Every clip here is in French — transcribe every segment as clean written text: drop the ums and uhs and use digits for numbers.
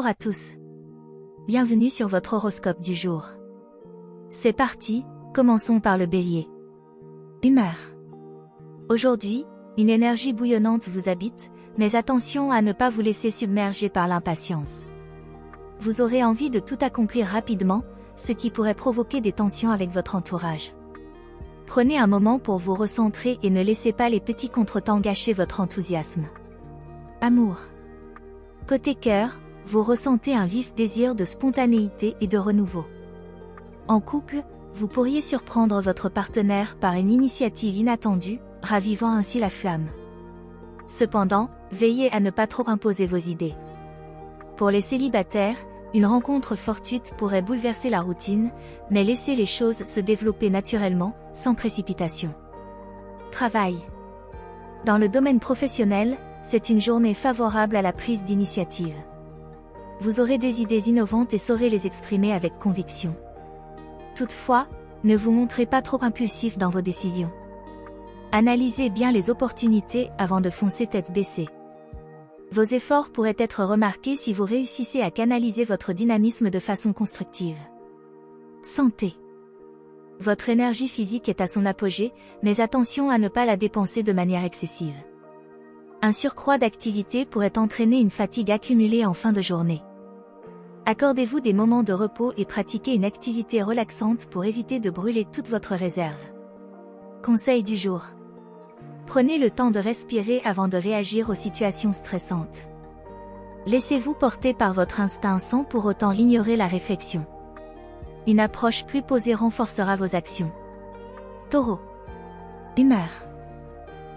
à tous. Bienvenue sur votre horoscope du jour. C'est parti, commençons par le Bélier. Humeur. Aujourd'hui, une énergie bouillonnante vous habite, mais attention à ne pas vous laisser submerger par l'impatience. Vous aurez envie de tout accomplir rapidement, ce qui pourrait provoquer des tensions avec votre entourage. Prenez un moment pour vous recentrer et ne laissez pas les petits contretemps gâcher votre enthousiasme. Amour. Côté cœur, vous ressentez un vif désir de spontanéité et de renouveau. En couple, vous pourriez surprendre votre partenaire par une initiative inattendue, ravivant ainsi la flamme. Cependant, veillez à ne pas trop imposer vos idées. Pour les célibataires, une rencontre fortuite pourrait bouleverser la routine, mais laissez les choses se développer naturellement, sans précipitation. Travail. Dans le domaine professionnel, c'est une journée favorable à la prise d'initiative. Vous aurez des idées innovantes et saurez les exprimer avec conviction. Toutefois, ne vous montrez pas trop impulsif dans vos décisions. Analysez bien les opportunités avant de foncer tête baissée. Vos efforts pourraient être remarqués si vous réussissez à canaliser votre dynamisme de façon constructive. Santé. Votre énergie physique est à son apogée, mais attention à ne pas la dépenser de manière excessive. Un surcroît d'activité pourrait entraîner une fatigue accumulée en fin de journée. Accordez-vous des moments de repos et pratiquez une activité relaxante pour éviter de brûler toute votre réserve. Conseil du jour. Prenez le temps de respirer avant de réagir aux situations stressantes. Laissez-vous porter par votre instinct sans pour autant ignorer la réflexion. Une approche plus posée renforcera vos actions. Taureau. Humeur.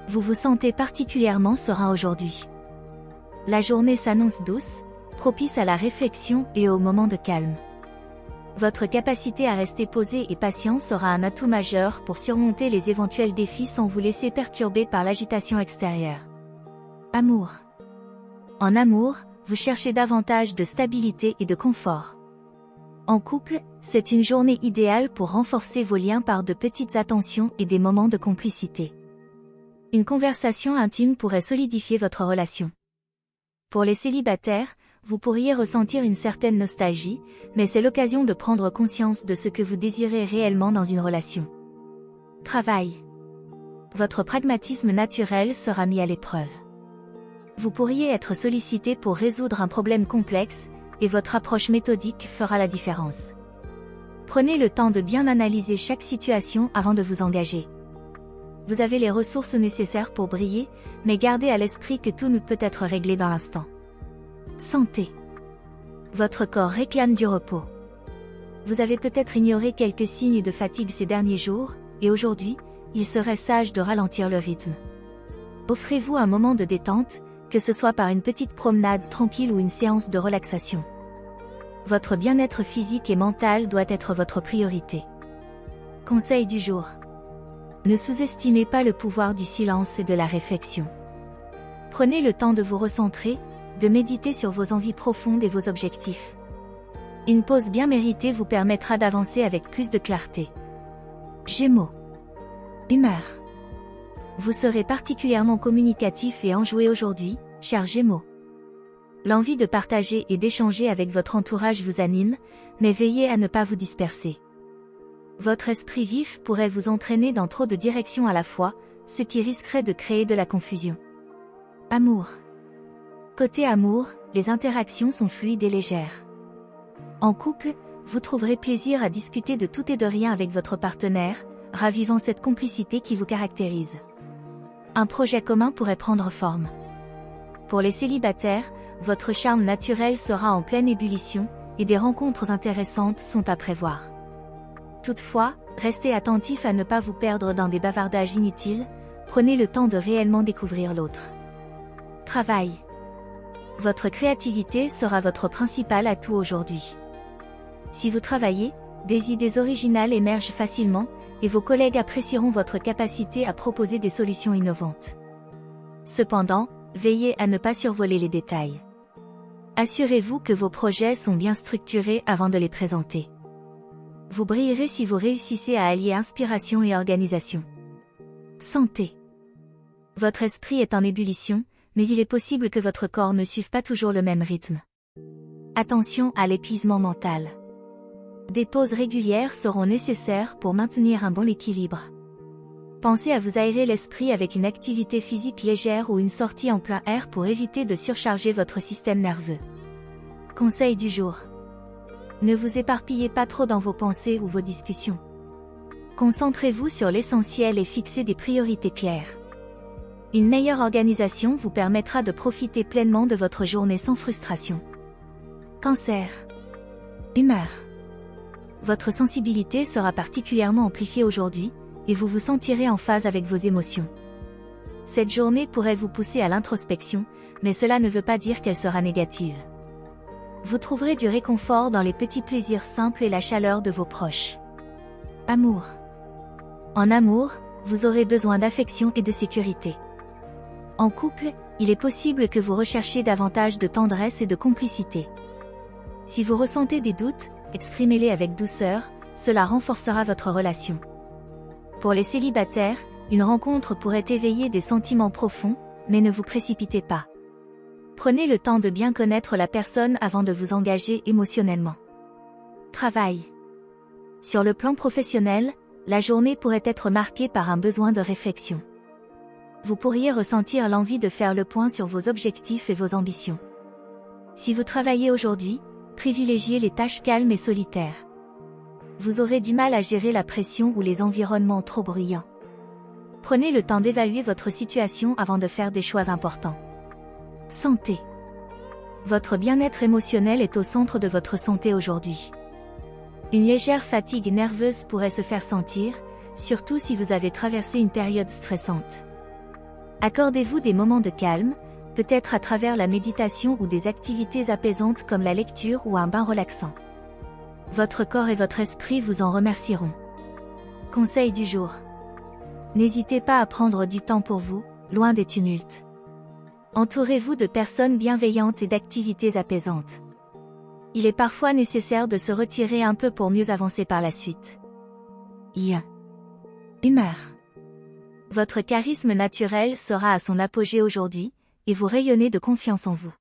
Vous vous sentez particulièrement serein aujourd'hui. La journée s'annonce douce, propice à la réflexion et aux moments de calme. Votre capacité à rester posé et patient sera un atout majeur pour surmonter les éventuels défis sans vous laisser perturber par l'agitation extérieure. Amour. En amour, vous cherchez davantage de stabilité et de confort. En couple, c'est une journée idéale pour renforcer vos liens par de petites attentions et des moments de complicité. Une conversation intime pourrait solidifier votre relation. Pour les célibataires, vous pourriez ressentir une certaine nostalgie, mais c'est l'occasion de prendre conscience de ce que vous désirez réellement dans une relation. Travail. Votre pragmatisme naturel sera mis à l'épreuve. Vous pourriez être sollicité pour résoudre un problème complexe, et votre approche méthodique fera la différence. Prenez le temps de bien analyser chaque situation avant de vous engager. Vous avez les ressources nécessaires pour briller, mais gardez à l'esprit que tout ne peut être réglé dans l'instant. Santé. Votre corps réclame du repos. Vous avez peut-être ignoré quelques signes de fatigue ces derniers jours, et aujourd'hui, il serait sage de ralentir le rythme. Offrez-vous un moment de détente, que ce soit par une petite promenade tranquille ou une séance de relaxation. Votre bien-être physique et mental doit être votre priorité. Conseil du jour. Ne sous-estimez pas le pouvoir du silence et de la réflexion. Prenez le temps de vous recentrer, de méditer sur vos envies profondes et vos objectifs. Une pause bien méritée vous permettra d'avancer avec plus de clarté. Gémeaux. Humeur. Vous serez particulièrement communicatif et enjoué aujourd'hui, cher Gémeaux. L'envie de partager et d'échanger avec votre entourage vous anime, mais veillez à ne pas vous disperser. Votre esprit vif pourrait vous entraîner dans trop de directions à la fois, ce qui risquerait de créer de la confusion. Amour. Côté amour, les interactions sont fluides et légères. En couple, vous trouverez plaisir à discuter de tout et de rien avec votre partenaire, ravivant cette complicité qui vous caractérise. Un projet commun pourrait prendre forme. Pour les célibataires, votre charme naturel sera en pleine ébullition, et des rencontres intéressantes sont à prévoir. Toutefois, restez attentif à ne pas vous perdre dans des bavardages inutiles, prenez le temps de réellement découvrir l'autre. Travail. Votre créativité sera votre principal atout aujourd'hui. Si vous travaillez, des idées originales émergent facilement, et vos collègues apprécieront votre capacité à proposer des solutions innovantes. Cependant, veillez à ne pas survoler les détails. Assurez-vous que vos projets sont bien structurés avant de les présenter. Vous brillerez si vous réussissez à allier inspiration et organisation. Santé. Votre esprit est en ébullition, mais il est possible que votre corps ne suive pas toujours le même rythme. Attention à l'épuisement mental. Des pauses régulières seront nécessaires pour maintenir un bon équilibre. Pensez à vous aérer l'esprit avec une activité physique légère ou une sortie en plein air pour éviter de surcharger votre système nerveux. Conseil du jour. Ne vous éparpillez pas trop dans vos pensées ou vos discussions. Concentrez-vous sur l'essentiel et fixez des priorités claires. Une meilleure organisation vous permettra de profiter pleinement de votre journée sans frustration. Cancer. Humeur. Votre sensibilité sera particulièrement amplifiée aujourd'hui, et vous vous sentirez en phase avec vos émotions. Cette journée pourrait vous pousser à l'introspection, mais cela ne veut pas dire qu'elle sera négative. Vous trouverez du réconfort dans les petits plaisirs simples et la chaleur de vos proches. Amour. En amour, vous aurez besoin d'affection et de sécurité. En couple, il est possible que vous recherchiez davantage de tendresse et de complicité. Si vous ressentez des doutes, exprimez-les avec douceur, cela renforcera votre relation. Pour les célibataires, une rencontre pourrait éveiller des sentiments profonds, mais ne vous précipitez pas. Prenez le temps de bien connaître la personne avant de vous engager émotionnellement. Travail. Sur le plan professionnel, la journée pourrait être marquée par un besoin de réflexion. Vous pourriez ressentir l'envie de faire le point sur vos objectifs et vos ambitions. Si vous travaillez aujourd'hui, privilégiez les tâches calmes et solitaires. Vous aurez du mal à gérer la pression ou les environnements trop bruyants. Prenez le temps d'évaluer votre situation avant de faire des choix importants. Santé. Votre bien-être émotionnel est au centre de votre santé aujourd'hui. Une légère fatigue nerveuse pourrait se faire sentir, surtout si vous avez traversé une période stressante. Accordez-vous des moments de calme, peut-être à travers la méditation ou des activités apaisantes comme la lecture ou un bain relaxant. Votre corps et votre esprit vous en remercieront. Conseil du jour. N'hésitez pas à prendre du temps pour vous, loin des tumultes. Entourez-vous de personnes bienveillantes et d'activités apaisantes. Il est parfois nécessaire de se retirer un peu pour mieux avancer par la suite. Humeur. Votre charisme naturel sera à son apogée aujourd'hui, et vous rayonnez de confiance en vous.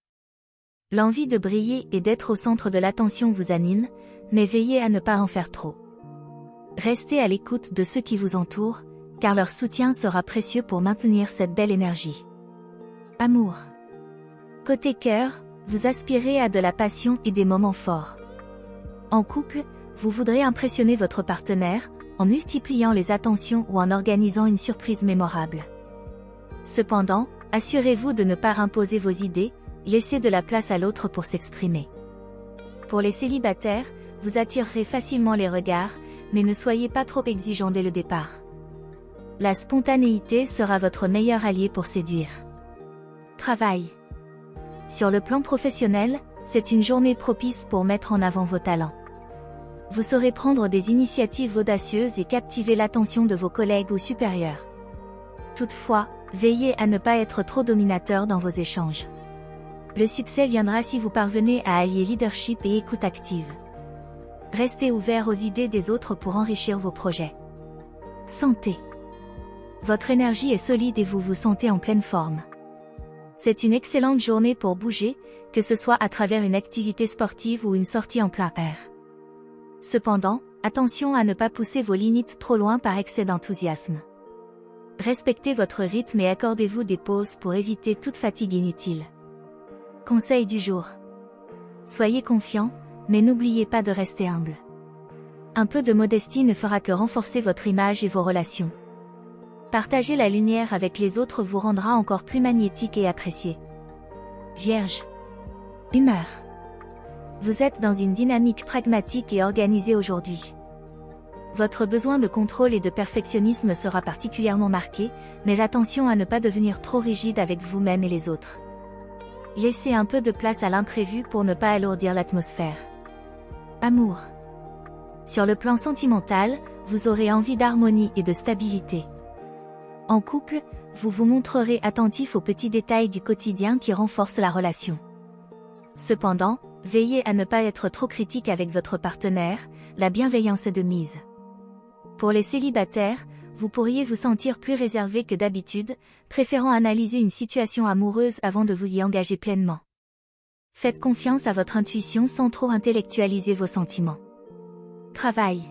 L'envie de briller et d'être au centre de l'attention vous anime, mais veillez à ne pas en faire trop. Restez à l'écoute de ceux qui vous entourent, car leur soutien sera précieux pour maintenir cette belle énergie. Amour. Côté cœur, vous aspirez à de la passion et des moments forts. En couple, vous voudrez impressionner votre partenaire, en multipliant les attentions ou en organisant une surprise mémorable. Cependant, assurez-vous de ne pas imposer vos idées, laissez de la place à l'autre pour s'exprimer. Pour les célibataires, vous attirerez facilement les regards, mais ne soyez pas trop exigeants dès le départ. La spontanéité sera votre meilleur allié pour séduire. Travail. Sur le plan professionnel, c'est une journée propice pour mettre en avant vos talents. Vous saurez prendre des initiatives audacieuses et captiver l'attention de vos collègues ou supérieurs. Toutefois, veillez à ne pas être trop dominateur dans vos échanges. Le succès viendra si vous parvenez à allier leadership et écoute active. Restez ouvert aux idées des autres pour enrichir vos projets. Santé. Votre énergie est solide et vous vous sentez en pleine forme. C'est une excellente journée pour bouger, que ce soit à travers une activité sportive ou une sortie en plein air. Cependant, attention à ne pas pousser vos limites trop loin par excès d'enthousiasme. Respectez votre rythme et accordez-vous des pauses pour éviter toute fatigue inutile. Conseil du jour. Soyez confiant, mais n'oubliez pas de rester humble. Un peu de modestie ne fera que renforcer votre image et vos relations. Partager la lumière avec les autres vous rendra encore plus magnétique et apprécié. Vierge. Humeur. Vous êtes dans une dynamique pragmatique et organisée aujourd'hui. Votre besoin de contrôle et de perfectionnisme sera particulièrement marqué, mais attention à ne pas devenir trop rigide avec vous-même et les autres. Laissez un peu de place à l'imprévu pour ne pas alourdir l'atmosphère. Amour. Sur le plan sentimental, vous aurez envie d'harmonie et de stabilité. En couple, vous vous montrerez attentif aux petits détails du quotidien qui renforcent la relation. Cependant, veillez à ne pas être trop critique avec votre partenaire, la bienveillance est de mise. Pour les célibataires, vous pourriez vous sentir plus réservé que d'habitude, préférant analyser une situation amoureuse avant de vous y engager pleinement. Faites confiance à votre intuition sans trop intellectualiser vos sentiments. Travail.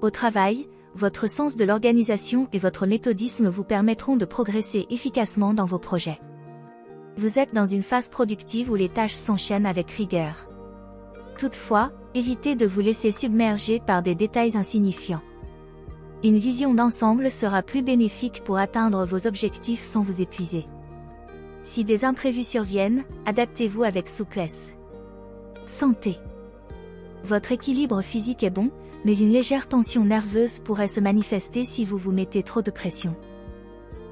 Au travail, votre sens de l'organisation et votre méthodisme vous permettront de progresser efficacement dans vos projets. Vous êtes dans une phase productive où les tâches s'enchaînent avec rigueur. Toutefois, évitez de vous laisser submerger par des détails insignifiants. Une vision d'ensemble sera plus bénéfique pour atteindre vos objectifs sans vous épuiser. Si des imprévus surviennent, adaptez-vous avec souplesse. Santé. Votre équilibre physique est bon, mais une légère tension nerveuse pourrait se manifester si vous vous mettez trop de pression.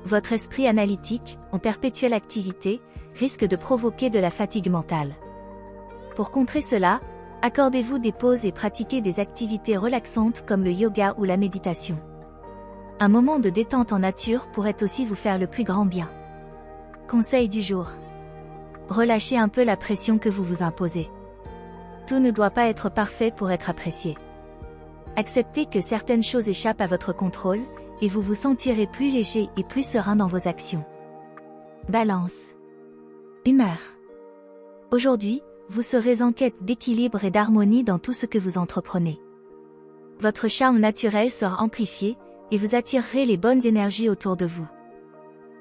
Votre esprit analytique, en perpétuelle activité, risque de provoquer de la fatigue mentale. Pour contrer cela, accordez-vous des pauses et pratiquez des activités relaxantes comme le yoga ou la méditation. Un moment de détente en nature pourrait aussi vous faire le plus grand bien. Conseil du jour. Relâchez un peu la pression que vous vous imposez. Tout ne doit pas être parfait pour être apprécié. Acceptez que certaines choses échappent à votre contrôle, et vous vous sentirez plus léger et plus serein dans vos actions. Balance. Humeur. Aujourd'hui, vous serez en quête d'équilibre et d'harmonie dans tout ce que vous entreprenez. Votre charme naturel sera amplifié, et vous attirerez les bonnes énergies autour de vous.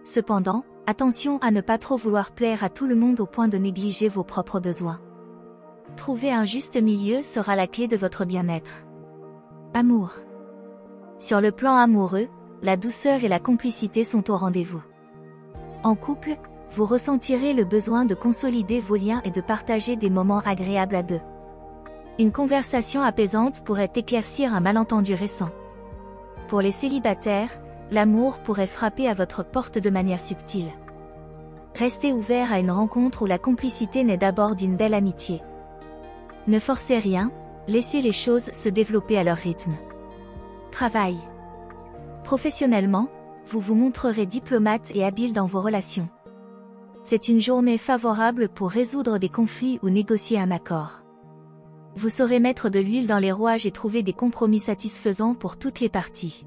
Cependant, attention à ne pas trop vouloir plaire à tout le monde au point de négliger vos propres besoins. Trouver un juste milieu sera la clé de votre bien-être. Amour. Sur le plan amoureux, la douceur et la complicité sont au rendez-vous. En couple, vous ressentirez le besoin de consolider vos liens et de partager des moments agréables à deux. Une conversation apaisante pourrait éclaircir un malentendu récent. Pour les célibataires, l'amour pourrait frapper à votre porte de manière subtile. Restez ouvert à une rencontre où la complicité naît d'abord d'une belle amitié. Ne forcez rien, laissez les choses se développer à leur rythme. Travail. Professionnellement, vous vous montrerez diplomate et habile dans vos relations. C'est une journée favorable pour résoudre des conflits ou négocier un accord. Vous saurez mettre de l'huile dans les rouages et trouver des compromis satisfaisants pour toutes les parties.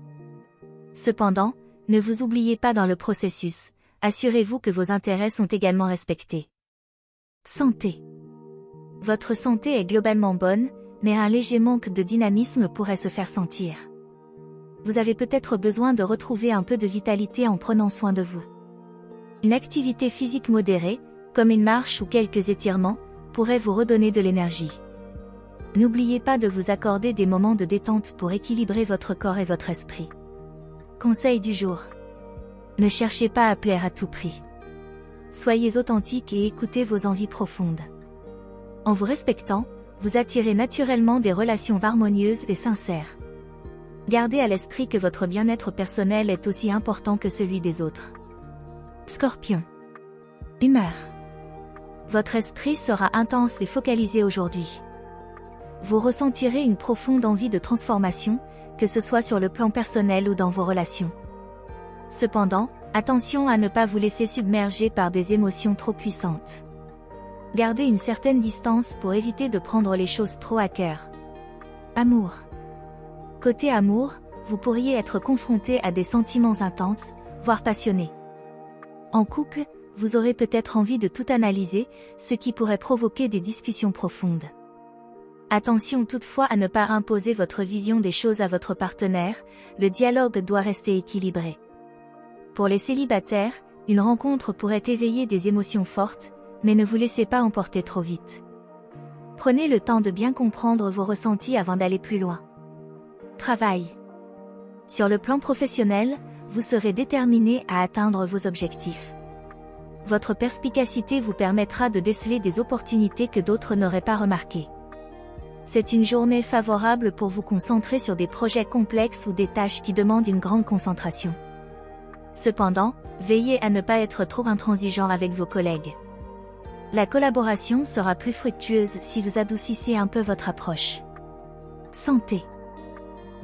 Cependant, ne vous oubliez pas dans le processus, assurez-vous que vos intérêts sont également respectés. Santé. Votre santé est globalement bonne, mais un léger manque de dynamisme pourrait se faire sentir. Vous avez peut-être besoin de retrouver un peu de vitalité en prenant soin de vous. Une activité physique modérée, comme une marche ou quelques étirements, pourrait vous redonner de l'énergie. N'oubliez pas de vous accorder des moments de détente pour équilibrer votre corps et votre esprit. Conseil du jour. Ne cherchez pas à plaire à tout prix. Soyez authentique et écoutez vos envies profondes. En vous respectant, vous attirez naturellement des relations harmonieuses et sincères. Gardez à l'esprit que votre bien-être personnel est aussi important que celui des autres. Scorpion. Humeur. Votre esprit sera intense et focalisé aujourd'hui. Vous ressentirez une profonde envie de transformation, que ce soit sur le plan personnel ou dans vos relations. Cependant, attention à ne pas vous laisser submerger par des émotions trop puissantes. Gardez une certaine distance pour éviter de prendre les choses trop à cœur. Amour. Côté amour, vous pourriez être confronté à des sentiments intenses, voire passionnés. En couple, vous aurez peut-être envie de tout analyser, ce qui pourrait provoquer des discussions profondes. Attention toutefois à ne pas imposer votre vision des choses à votre partenaire, le dialogue doit rester équilibré. Pour les célibataires, une rencontre pourrait éveiller des émotions fortes, mais ne vous laissez pas emporter trop vite. Prenez le temps de bien comprendre vos ressentis avant d'aller plus loin. Travail. Sur le plan professionnel, vous serez déterminé à atteindre vos objectifs. Votre perspicacité vous permettra de déceler des opportunités que d'autres n'auraient pas remarquées. C'est une journée favorable pour vous concentrer sur des projets complexes ou des tâches qui demandent une grande concentration. Cependant, veillez à ne pas être trop intransigeant avec vos collègues. La collaboration sera plus fructueuse si vous adoucissez un peu votre approche. Santé.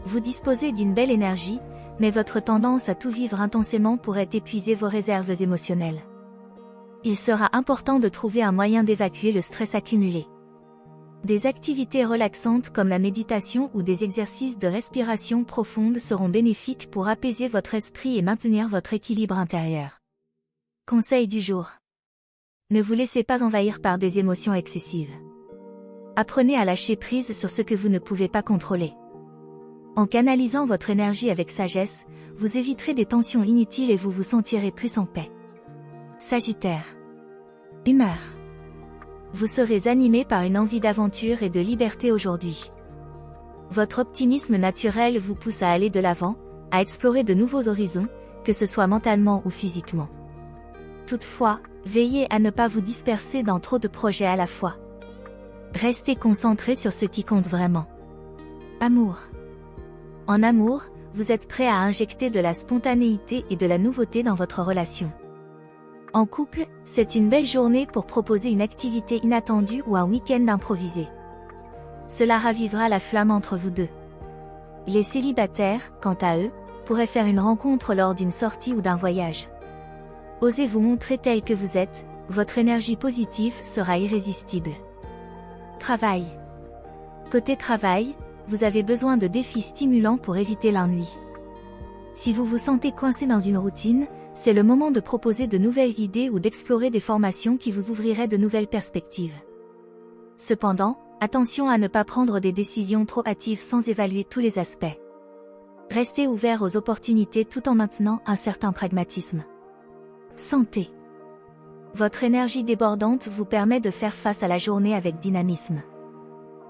Vous disposez d'une belle énergie, mais votre tendance à tout vivre intensément pourrait épuiser vos réserves émotionnelles. Il sera important de trouver un moyen d'évacuer le stress accumulé. Des activités relaxantes comme la méditation ou des exercices de respiration profonde seront bénéfiques pour apaiser votre esprit et maintenir votre équilibre intérieur. Conseil du jour. Ne vous laissez pas envahir par des émotions excessives. Apprenez à lâcher prise sur ce que vous ne pouvez pas contrôler. En canalisant votre énergie avec sagesse, vous éviterez des tensions inutiles et vous vous sentirez plus en paix. Sagittaire. Humeur. Vous serez animé par une envie d'aventure et de liberté aujourd'hui. Votre optimisme naturel vous pousse à aller de l'avant, à explorer de nouveaux horizons, que ce soit mentalement ou physiquement. Toutefois, veillez à ne pas vous disperser dans trop de projets à la fois. Restez concentré sur ce qui compte vraiment. Amour. En amour, vous êtes prêt à injecter de la spontanéité et de la nouveauté dans votre relation. En couple, c'est une belle journée pour proposer une activité inattendue ou un week-end improvisé. Cela ravivera la flamme entre vous deux. Les célibataires, quant à eux, pourraient faire une rencontre lors d'une sortie ou d'un voyage. Osez vous montrer tel que vous êtes, votre énergie positive sera irrésistible. Travail. Côté travail, vous avez besoin de défis stimulants pour éviter l'ennui. Si vous vous sentez coincé dans une routine, c'est le moment de proposer de nouvelles idées ou d'explorer des formations qui vous ouvriraient de nouvelles perspectives. Cependant, attention à ne pas prendre des décisions trop hâtives sans évaluer tous les aspects. Restez ouvert aux opportunités tout en maintenant un certain pragmatisme. Santé. Votre énergie débordante vous permet de faire face à la journée avec dynamisme.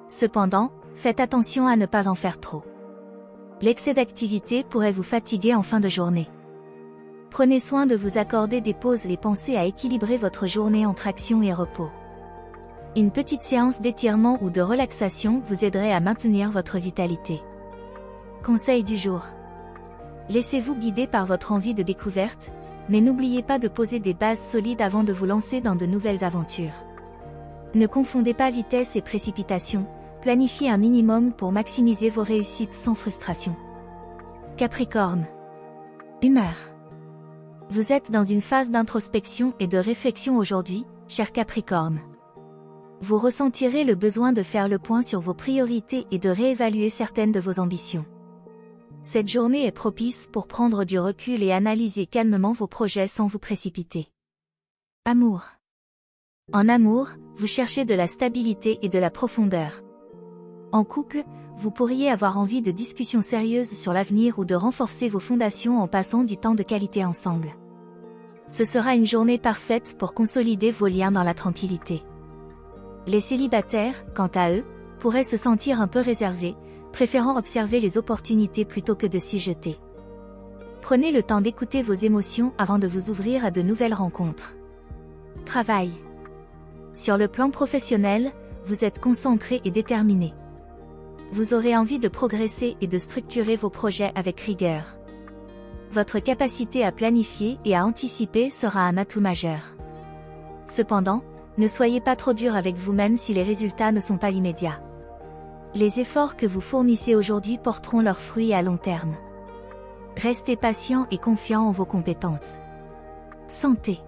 Cependant, faites attention à ne pas en faire trop. L'excès d'activité pourrait vous fatiguer en fin de journée. Prenez soin de vous accorder des pauses et pensez à équilibrer votre journée entre action et repos. Une petite séance d'étirement ou de relaxation vous aiderait à maintenir votre vitalité. Conseil du jour. Laissez-vous guider par votre envie de découverte, mais n'oubliez pas de poser des bases solides avant de vous lancer dans de nouvelles aventures. Ne confondez pas vitesse et précipitation, planifiez un minimum pour maximiser vos réussites sans frustration. Capricorne. Humeur. Vous êtes dans une phase d'introspection et de réflexion aujourd'hui, cher Capricorne. Vous ressentirez le besoin de faire le point sur vos priorités et de réévaluer certaines de vos ambitions. Cette journée est propice pour prendre du recul et analyser calmement vos projets sans vous précipiter. Amour. En amour, vous cherchez de la stabilité et de la profondeur. En couple, vous pourriez avoir envie de discussions sérieuses sur l'avenir ou de renforcer vos fondations en passant du temps de qualité ensemble. Ce sera une journée parfaite pour consolider vos liens dans la tranquillité. Les célibataires, quant à eux, pourraient se sentir un peu réservés, préférant observer les opportunités plutôt que de s'y jeter. Prenez le temps d'écouter vos émotions avant de vous ouvrir à de nouvelles rencontres. Travail. Sur le plan professionnel, vous êtes concentré et déterminé. Vous aurez envie de progresser et de structurer vos projets avec rigueur. Votre capacité à planifier et à anticiper sera un atout majeur. Cependant, ne soyez pas trop dur avec vous-même si les résultats ne sont pas immédiats. Les efforts que vous fournissez aujourd'hui porteront leurs fruits à long terme. Restez patient et confiant en vos compétences. Santé.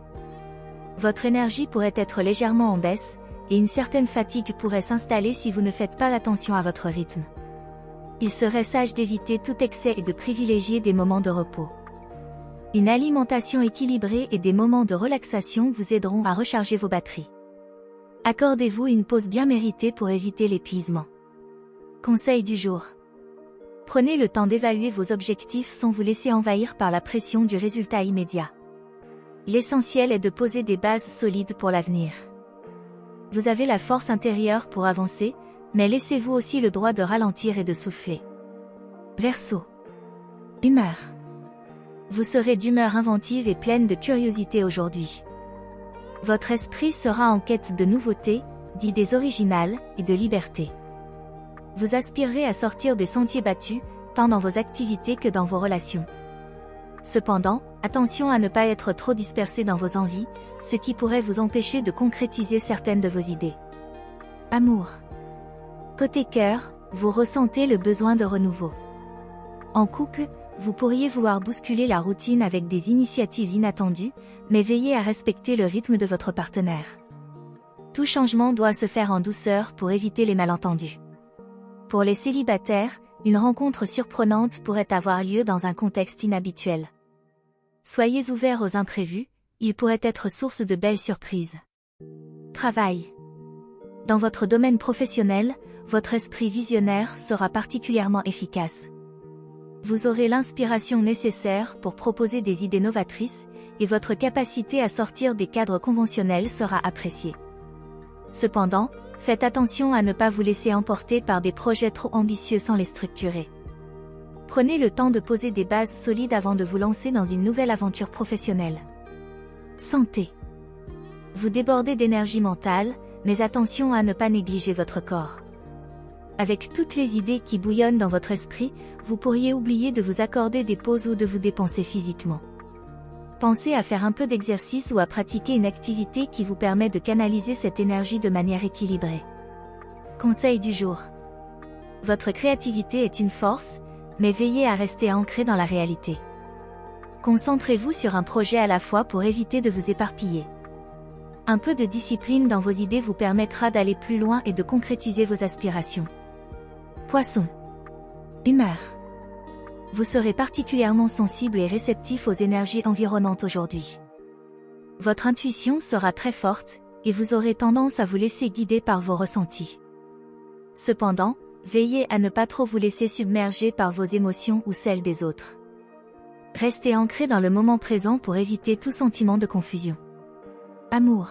Votre énergie pourrait être légèrement en baisse, et une certaine fatigue pourrait s'installer si vous ne faites pas attention à votre rythme. Il serait sage d'éviter tout excès et de privilégier des moments de repos. Une alimentation équilibrée et des moments de relaxation vous aideront à recharger vos batteries. Accordez-vous une pause bien méritée pour éviter l'épuisement. Conseil du jour. Prenez le temps d'évaluer vos objectifs sans vous laisser envahir par la pression du résultat immédiat. L'essentiel est de poser des bases solides pour l'avenir. Vous avez la force intérieure pour avancer, mais laissez-vous aussi le droit de ralentir et de souffler. Verseau. Humeur. Vous serez d'humeur inventive et pleine de curiosité aujourd'hui. Votre esprit sera en quête de nouveautés, d'idées originales et de liberté. Vous aspirerez à sortir des sentiers battus, tant dans vos activités que dans vos relations. Cependant, attention à ne pas être trop dispersé dans vos envies, ce qui pourrait vous empêcher de concrétiser certaines de vos idées. Amour. Côté cœur, vous ressentez le besoin de renouveau. En couple, vous pourriez vouloir bousculer la routine avec des initiatives inattendues, mais veillez à respecter le rythme de votre partenaire. Tout changement doit se faire en douceur pour éviter les malentendus. Pour les célibataires, une rencontre surprenante pourrait avoir lieu dans un contexte inhabituel. Soyez ouverts aux imprévus, ils pourraient être source de belles surprises. Travail. Dans votre domaine professionnel, votre esprit visionnaire sera particulièrement efficace. Vous aurez l'inspiration nécessaire pour proposer des idées novatrices, et votre capacité à sortir des cadres conventionnels sera appréciée. Cependant, faites attention à ne pas vous laisser emporter par des projets trop ambitieux sans les structurer. Prenez le temps de poser des bases solides avant de vous lancer dans une nouvelle aventure professionnelle. Santé. Vous débordez d'énergie mentale, mais attention à ne pas négliger votre corps. Avec toutes les idées qui bouillonnent dans votre esprit, vous pourriez oublier de vous accorder des pauses ou de vous dépenser physiquement. Pensez à faire un peu d'exercice ou à pratiquer une activité qui vous permet de canaliser cette énergie de manière équilibrée. Conseil du jour. Votre créativité est une force, mais veillez à rester ancré dans la réalité. Concentrez-vous sur un projet à la fois pour éviter de vous éparpiller. Un peu de discipline dans vos idées vous permettra d'aller plus loin et de concrétiser vos aspirations. Poisson. Humeur. Vous serez particulièrement sensible et réceptif aux énergies environnantes aujourd'hui. Votre intuition sera très forte, et vous aurez tendance à vous laisser guider par vos ressentis. Cependant, veillez à ne pas trop vous laisser submerger par vos émotions ou celles des autres. Restez ancré dans le moment présent pour éviter tout sentiment de confusion. Amour.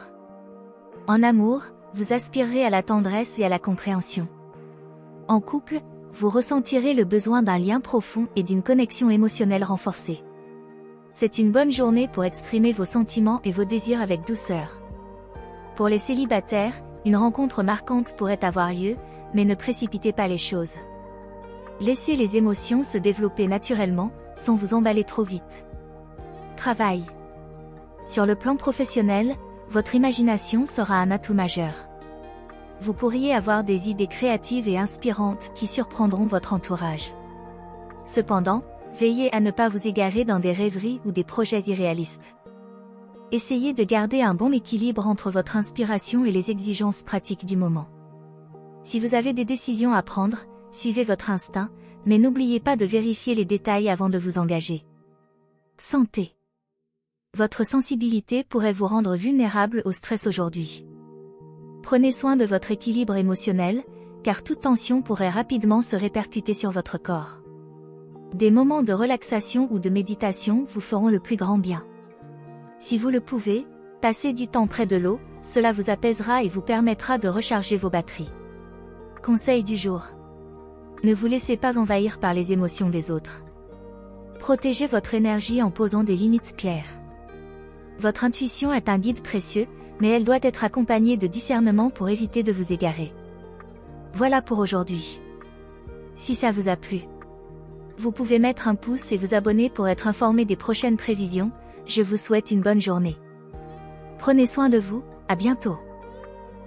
En amour, vous aspirerez à la tendresse et à la compréhension. En couple, vous ressentirez le besoin d'un lien profond et d'une connexion émotionnelle renforcée. C'est une bonne journée pour exprimer vos sentiments et vos désirs avec douceur. Pour les célibataires, une rencontre marquante pourrait avoir lieu, mais ne précipitez pas les choses. Laissez les émotions se développer naturellement, sans vous emballer trop vite. Travail. Sur le plan professionnel, votre imagination sera un atout majeur. Vous pourriez avoir des idées créatives et inspirantes qui surprendront votre entourage. Cependant, veillez à ne pas vous égarer dans des rêveries ou des projets irréalistes. Essayez de garder un bon équilibre entre votre inspiration et les exigences pratiques du moment. Si vous avez des décisions à prendre, suivez votre instinct, mais n'oubliez pas de vérifier les détails avant de vous engager. Santé. Votre sensibilité pourrait vous rendre vulnérable au stress aujourd'hui. Prenez soin de votre équilibre émotionnel, car toute tension pourrait rapidement se répercuter sur votre corps. Des moments de relaxation ou de méditation vous feront le plus grand bien. Si vous le pouvez, passez du temps près de l'eau, cela vous apaisera et vous permettra de recharger vos batteries. Conseil du jour. Ne vous laissez pas envahir par les émotions des autres. Protégez votre énergie en posant des limites claires. Votre intuition est un guide précieux, mais elle doit être accompagnée de discernement pour éviter de vous égarer. Voilà pour aujourd'hui. Si ça vous a plu, vous pouvez mettre un pouce et vous abonner pour être informé des prochaines prévisions. Je vous souhaite une bonne journée. Prenez soin de vous, à bientôt.